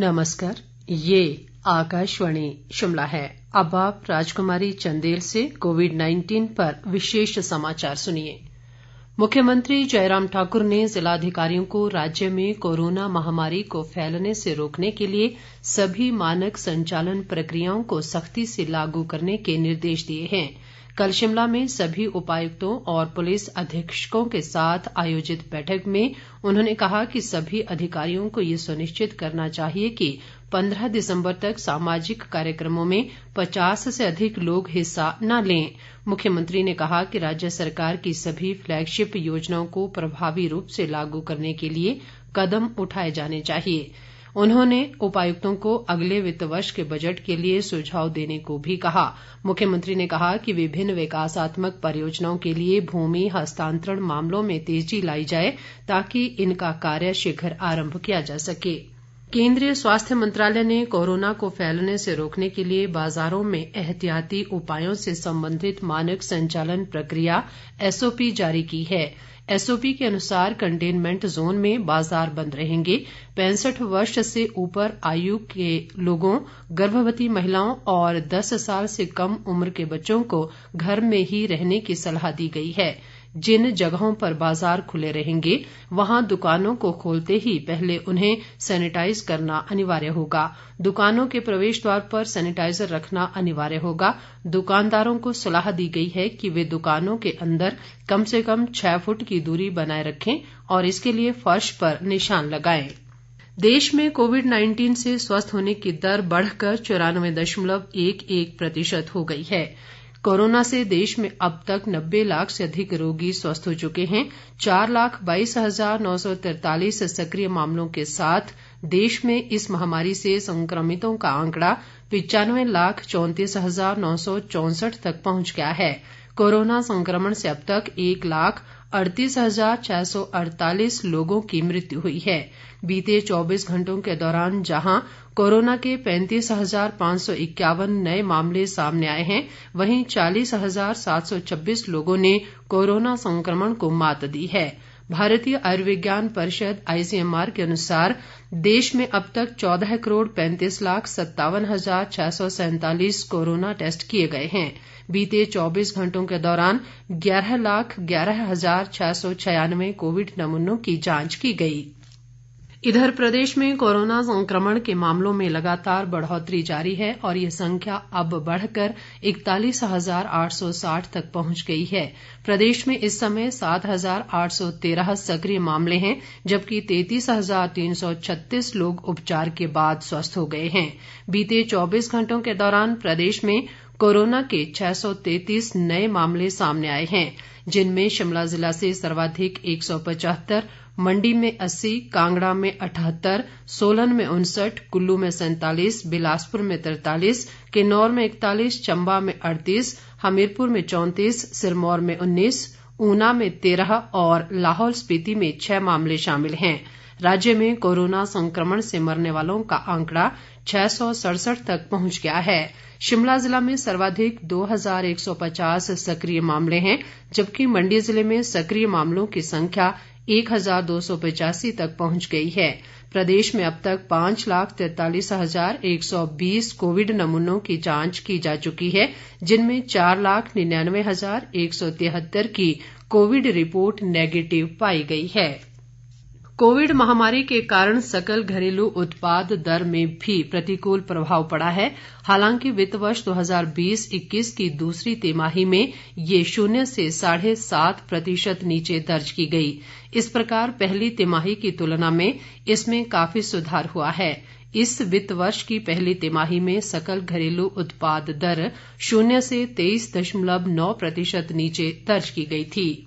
नमस्कार, ये आकाशवाणी शिमला है। अब आप राजकुमारी चंदेल से कोविड-19 पर विशेष समाचार सुनिए। मुख्यमंत्री जयराम ठाकुर ने जिलाधिकारियों को राज्य में कोरोना महामारी को फैलने से रोकने के लिए सभी मानक संचालन प्रक्रियाओं को सख्ती से लागू करने के निर्देश दिए हैं। कल शिमला में सभी उपायुक्तों और पुलिस अधीक्षकों के साथ आयोजित बैठक में उन्होंने कहा कि सभी अधिकारियों को ये सुनिश्चित करना चाहिए कि 15 दिसंबर तक सामाजिक कार्यक्रमों में 50 से अधिक लोग हिस्सा न लें। मुख्यमंत्री ने कहा कि राज्य सरकार की सभी फ्लैगशिप योजनाओं को प्रभावी रूप से लागू करने के लिए कदम उठाए जाने चाहिए। उन्होंने उपायुक्तों को अगले वित्त वर्ष के बजट के लिए सुझाव देने को भी कहा। मुख्यमंत्री ने कहा कि विभिन्न विकासात्मक परियोजनाओं के लिए भूमि हस्तांतरण मामलों में तेजी लाई जाए ताकि इनका कार्य शीघ्र आरंभ किया जा सके। केंद्रीय स्वास्थ्य मंत्रालय ने कोरोना को फैलने से रोकने के लिए बाजारों में एहतियाती उपायों से संबंधित मानक संचालन प्रक्रिया एसओपी जारी की है। एसओपी के अनुसार कंटेनमेंट जोन में बाजार बंद रहेंगे। 65 वर्ष से ऊपर आयु के लोगों, गर्भवती महिलाओं और 10 साल से कम उम्र के बच्चों को घर में ही रहने की सलाह दी गई है। जिन जगहों पर बाजार खुले रहेंगे वहां दुकानों को खोलते ही पहले उन्हें सैनिटाइज करना अनिवार्य होगा। दुकानों के प्रवेश द्वार पर सैनिटाइजर रखना अनिवार्य होगा। दुकानदारों को सलाह दी गई है कि वे दुकानों के अंदर कम से कम 6 फुट की दूरी बनाए रखें और इसके लिए फर्श पर निशान लगाएं। देश में कोविड-19 से स्वस्थ होने की दर बढ़कर 94.11% हो गई है। कोरोना से देश में अब तक 90 लाख से अधिक रोगी स्वस्थ हो चुके हैं। 4,22,943 सक्रिय मामलों के साथ देश में इस महामारी से संक्रमितों का आंकड़ा 95,34,964 तक पहुंच गया है। कोरोना संक्रमण से अब तक 1,38,648 लोगों की मृत्यु हुई है। बीते 24 घंटों के दौरान जहां कोरोना के 35,551 नए मामले सामने आए हैं, वहीं 40,726 लोगों ने कोरोना संक्रमण को मात दी है। भारतीय आयुर्विज्ञान परिषद आईसीएमआर के अनुसार देश में अब तक 14,35,57,647 कोरोना टेस्ट किए गए हैं। बीते 24 घंटों के दौरान 11,11,696 कोविड नमूनों की जांच की गई। इधर प्रदेश में कोरोना संक्रमण के मामलों में लगातार बढ़ोतरी जारी है और ये संख्या अब बढ़कर 41,860 तक पहुंच गई है। प्रदेश में इस समय 7,813 सक्रिय मामले हैं, जबकि 33,336 लोग उपचार के बाद स्वस्थ हो गए हैं। बीते 24 घंटों के दौरान प्रदेश में कोरोना के 633 नए मामले सामने आए हैं, जिनमें शिमला जिला से सर्वाधिक 175, मंडी में 80, कांगड़ा में 78, सोलन में 59, कुल्लू में 47, बिलासपुर में 43, किन्नौर में 41, चंबा में 38, हमीरपुर में 34, सिरमौर में 19, ऊना में 13 और लाहौल स्पीति में 6 मामले शामिल हैं। राज्य में कोरोना संक्रमण से मरने वालों का आंकड़ा 667 तक पहुंच गया है। शिमला जिला में सर्वाधिक 2,150 सक्रिय मामले हैं, जबकि मंडी जिले में सक्रिय मामलों की संख्या 1,285 तक पहुंच गई है। प्रदेश में अब तक 5,43,120 कोविड नमूनों की जांच की जा चुकी है, जिनमें 4,99,173 की कोविड रिपोर्ट नेगेटिव पाई गई है। कोविड महामारी के कारण सकल घरेलू उत्पाद दर में भी प्रतिकूल प्रभाव पड़ा है। हालांकि वित्त वर्ष 2020-21 की दूसरी तिमाही में ये 0 से 7.5% नीचे दर्ज की गई। इस प्रकार पहली तिमाही की तुलना में इसमें काफी सुधार हुआ है। इस वित्त वर्ष की पहली तिमाही में सकल घरेलू उत्पाद दर 0 से 23.9% नीचे दर्ज की गई थी।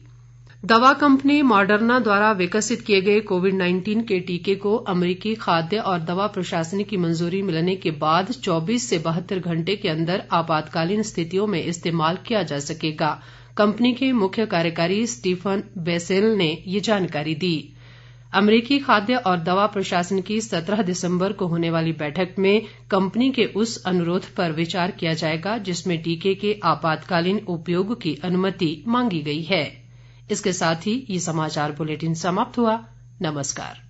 दवा कंपनी मॉडर्ना द्वारा विकसित किए गए कोविड-19 के टीके को अमेरिकी खाद्य और दवा प्रशासन की मंजूरी मिलने के बाद 24 से 72 घंटे के अंदर आपातकालीन स्थितियों में इस्तेमाल किया जा सकेगा। कंपनी के मुख्य कार्यकारी स्टीफन बेसेल ने ये जानकारी दी। अमेरिकी खाद्य और दवा प्रशासन की 17 दिसंबर को होने वाली बैठक में कंपनी के उस अनुरोध पर विचार किया जाएगा जिसमें टीके के आपातकालीन उपयोग की अनुमति मांगी गई है। इसके साथ ही ये समाचार बुलेटिन समाप्त हुआ। नमस्कार।